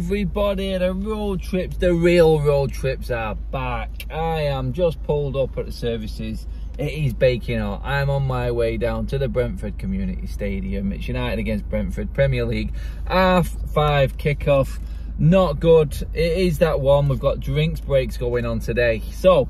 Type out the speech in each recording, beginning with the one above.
everybody, the road trips, the real road trips are back. I am just pulled up at the services. It is baking hot. I'm on my way down to the Brentford Community Stadium. It's United against Brentford, Premier League, half-5 kickoff. Not good. It is that one. We've got drinks breaks going on today. So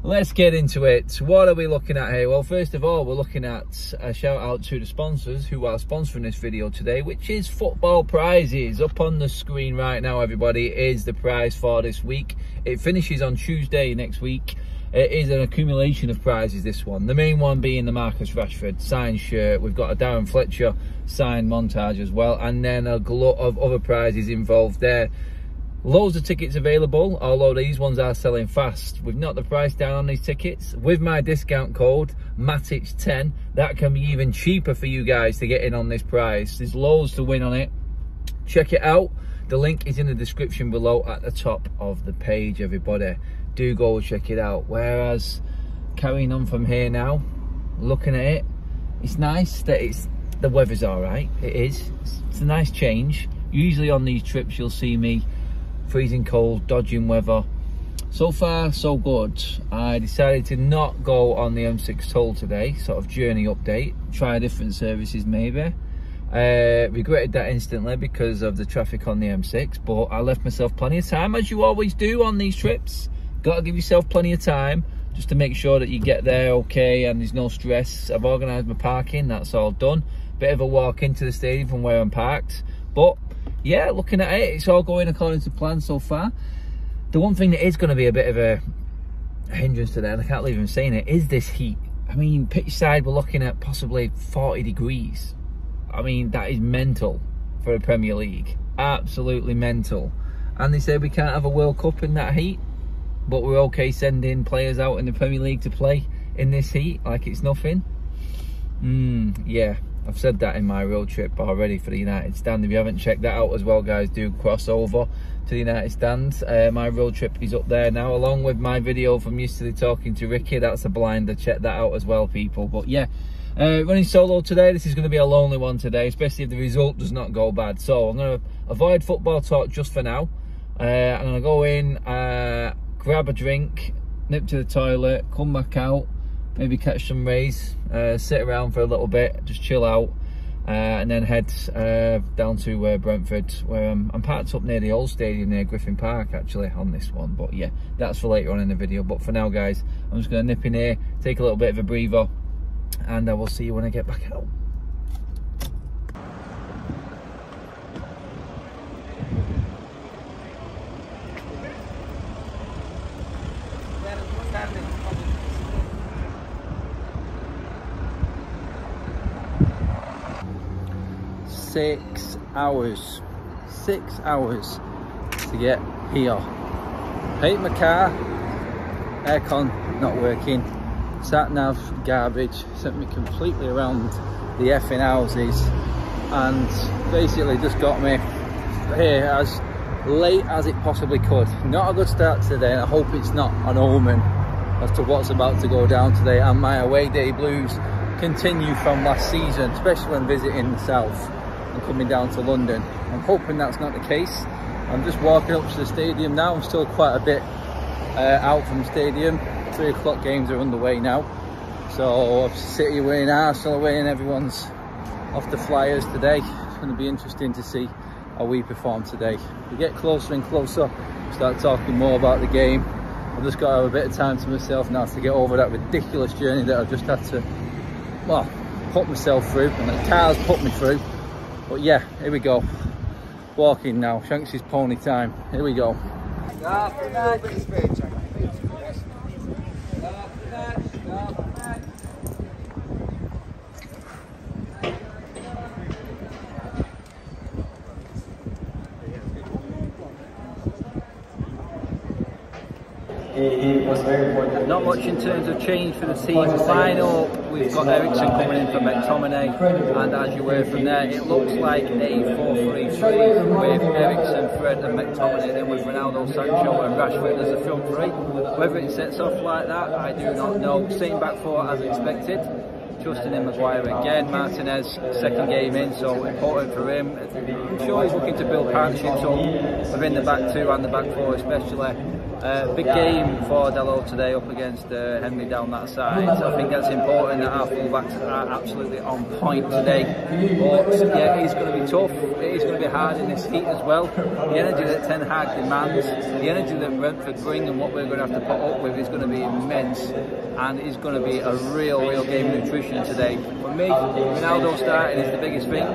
let's get into it. What are we looking at here? Well, first of all, we're looking at a shout out to the sponsors who are sponsoring this video today, which is Football Prizes. Up on the screen right now, everybody, is the prize for this week. It finishes on Tuesday next week. It is an accumulation of prizes, this one. The main one being the Marcus Rashford signed shirt. We've got a Darren Fletcher signed montage as well, and then a glut of other prizes involved there. Loads of tickets available, although these ones are selling fast. We've knocked the price down on these tickets. With my discount code, MATIC10, that can be even cheaper for you guys to get in on this prize. There's loads to win on it. Check it out. The link is in the description below at the top of the page, everybody. Do go check it out. Whereas, carrying on from here now, looking at it, it's nice that the weather's all right. It is. It's a nice change. Usually on these trips, you'll see me freezing cold, dodging weather. So far, so good. I decided to not go on the M6 toll today, sort of journey update. Try different services maybe. Regretted that instantly because of the traffic on the M6, but I left myself plenty of time, as you always do on these trips. Got to give yourself plenty of time just to make sure that you get there okay and there's no stress. I've organised my parking, that's all done. Bit of a walk into the stadium from where I'm parked, but yeah, looking at it, it's all going according to plan so far. The one thing that is going to be a bit of a hindrance today, and I can't believe I'm saying it, is this heat. I mean, pitch side, we're looking at possibly 40 degrees. I mean, that is mental for the Premier League. Absolutely mental. And they say we can't have a World Cup in that heat, but we're okay sending players out in the Premier League to play in this heat like it's nothing. Yeah, I've said that in my road trip already for the United Stand. If you haven't checked that out as well, guys, do cross over to the United Stand. My road trip is up there now, along with my video from yesterday talking to Ricky. That's a blinder. Check that out as well, people. But yeah, running solo today. This is going to be a lonely one today, especially if the result does not go bad. So I'm going to avoid football talk just for now. I'm going to go in, grab a drink, nip to the toilet, come back out, maybe catch some rays, sit around for a little bit, just chill out, and then head down to Brentford, where I'm parked up near the old stadium near Griffin Park actually on this one. But yeah, that's for later on in the video. But for now, guys, I'm just going to nip in here, take a little bit of a breather, and I will see you when I get back out. Six hours to get here. Hate my car, aircon not working, sat nav garbage, sent me completely around the effing houses, and basically just got me here as late as it possibly could. Not a good start today, and I hope it's not an omen as to what's about to go down today. And my away day blues continue from last season, especially when visiting the south and coming down to London. I'm hoping that's not the case. I'm just walking up to the stadium now. I'm still quite a bit out from the stadium. 3 o'clock games are underway now. So City winning, Arsenal winning, everyone's off the flyers today. It's going to be interesting to see how we perform today. We get closer and closer, start talking more about the game. I've just got to have a bit of time to myself now to get over that ridiculous journey that I've just had to, well, put myself through, and the car's put me through. But yeah, here we go. Walking now, Shanks' pony time. Here we go. It was very important. Not much in terms of change for the team. Final, we've got Eriksen coming in for McTominay, and as you heard from there, it looks like a 4-3-3 with Eriksen, Fred and McTominay, then with Ronaldo, Sancho and Rashford as a front three. Whether it sets off like that, I do not know. Same back four as expected. trusting in Maguire again. Martinez, second game in, so important for him. I'm sure he's looking to build partnerships up within the back two and the back four especially. Big game for Dalot today up against Henry down that side. So I think that's important that our fullbacks are absolutely on point today. But yeah, it's going to be tough. It is going to be hard in this heat as well. The energy that Ten Hag demands, the energy that Brentford bring and what we're going to have to put up with is going to be immense. And it's going to be a real game of nutrition today. For me, Ronaldo starting is the biggest thing.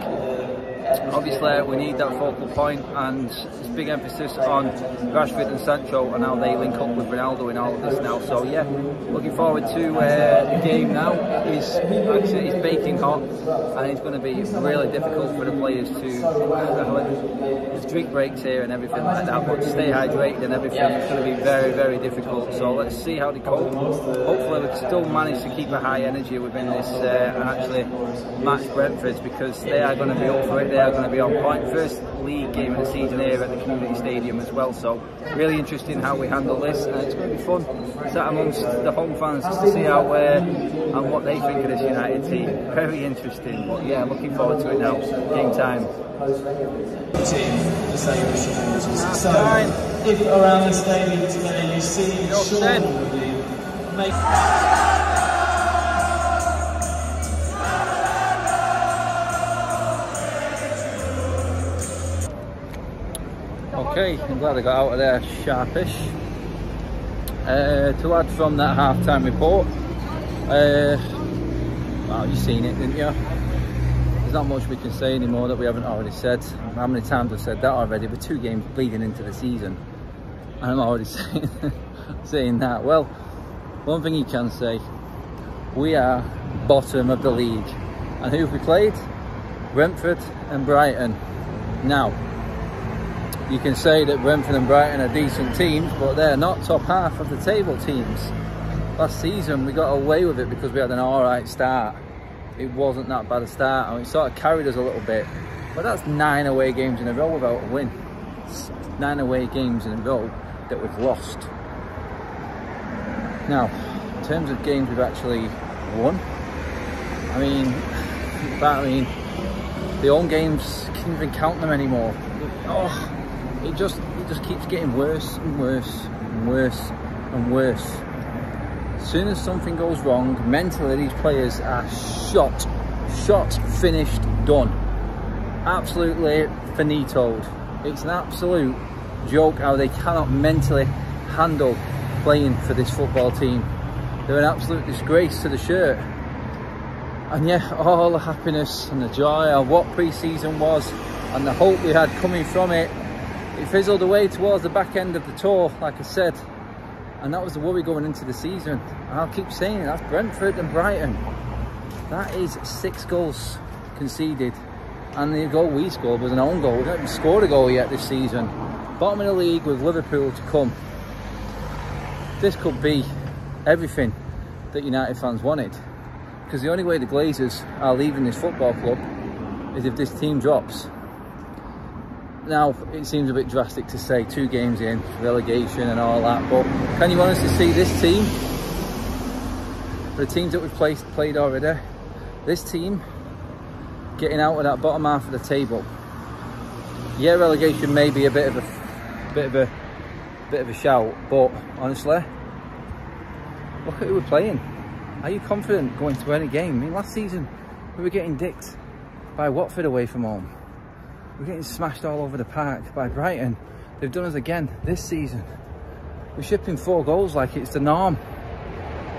Obviously we need that focal point, and there's big emphasis on Rashford and Sancho and how they link up with Ronaldo in all of this now. So yeah, looking forward to the game now. It's baking hot, and it's going to be really difficult for the players to there's drink breaks here and everything like that, but to stay hydrated and everything, it's going to be very difficult. So let's see how they cope. Hopefully we can still manage to keep a high energy within this and actually match Brentford, because they are going to be up for it. They are going to be on point. First league game of the season here at the Community Stadium as well, so really interesting how we handle this, and it's going to be fun sat amongst the home fans just to see how and what they think of this United team. Very interesting, but yeah, looking forward to it now. Game time. So, if around the stadium today you see Sean make Okay, I'm glad I got out of there sharpish. To add from that half-time report, well, you've seen it, didn't you? There's not much we can say anymore that we haven't already said. How many times I've said that already? We're 2 games bleeding into the season, and I'm already saying that. Well, one thing you can say, we are bottom of the league. And who have we played? Brentford and Brighton. Now, you can say that Brentford and Brighton are decent teams, but they're not top half of the table teams. Last season we got away with it because we had an alright start. It wasn't that bad a start, and it sort of carried us a little bit. But that's 9 away games in a row without a win. It's 9 away games in a row that we've lost. Now, in terms of games we've actually won, I mean, the home games, can't even count them anymore. It just keeps getting worse and worse and worse and worse. As soon as something goes wrong, mentally these players are shot, finished, done. Absolutely finitoed. It's an absolute joke how they cannot mentally handle playing for this football team. They're an absolute disgrace to the shirt. And yeah, all the happiness and the joy of what pre-season was and the hope we had coming from it, it fizzled away towards the back end of the tour, like I said, and that was the worry going into the season. And I'll keep saying it, that's Brentford and Brighton. That is 6 goals conceded, and the goal we scored was an own goal. We haven't scored a goal yet this season. Bottom of the league with Liverpool to come. This could be everything that United fans wanted, because the only way the Glazers are leaving this football club is if this team drops. Now, it seems a bit drastic to say 2 games in, relegation and all that, but can you honestly see this team, the teams that we've played already, this team getting out of that bottom half of the table? Yeah, relegation may be a bit of a shout, but honestly, look at who we're playing. Are you confident going to any game? I mean, last season we were getting dicked by Watford away from home. We're getting smashed all over the park by Brighton. They've done us again this season. We're shipping 4 goals like it's the norm.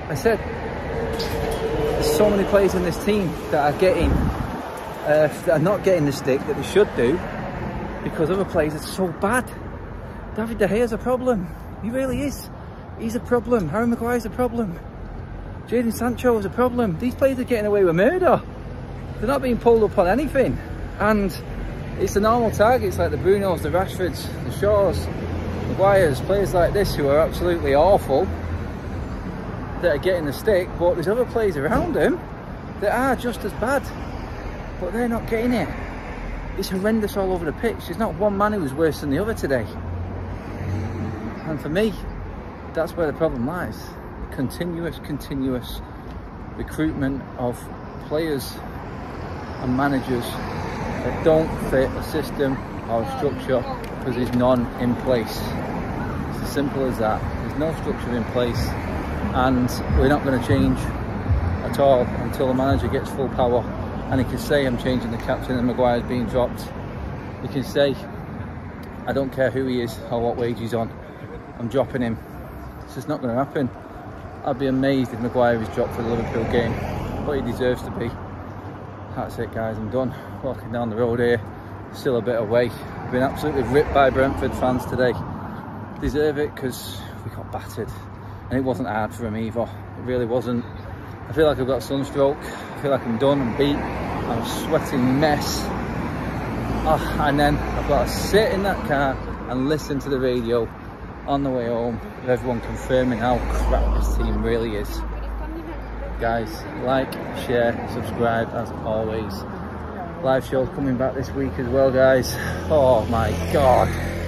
I said, there's so many players in this team that are not getting the stick that they should do, because other players are so bad. David De Gea's a problem. He really is. He's a problem. Harry Maguire's a problem. Jadon Sancho is a problem. These players are getting away with murder. They're not being pulled up on anything. And it's the normal targets like the Brunos, the Rashfords, the Shaws, the Maguires, players like this who are absolutely awful that are getting the stick, but there's other players around them that are just as bad, but they're not getting it. It's horrendous all over the pitch. There's not one man who's worse than the other today. And for me, that's where the problem lies. Continuous recruitment of players and managers that don't fit a system or a structure because there's none in place. It's as simple as that. There's no structure in place, and we're not going to change at all until the manager gets full power. And he can say, I'm changing the captain and Maguire's being dropped. He can say, I don't care who he is or what wage he's on, I'm dropping him. It's just not going to happen. I'd be amazed if Maguire is dropped for the Liverpool game, but he deserves to be. That's it, guys, I'm done. Walking down the road here, still a bit away. I've been absolutely ripped by Brentford fans today. Deserve it because we got battered, and it wasn't hard for him either. It really wasn't. I feel like I've got sunstroke. I feel like I'm done and beat. I'm a sweating mess. Oh, and then I've got to sit in that car and listen to the radio on the way home with everyone confirming how crap this team really is. Guys, like, share, subscribe as always. Live shows coming back this week as well, guys. Oh my God.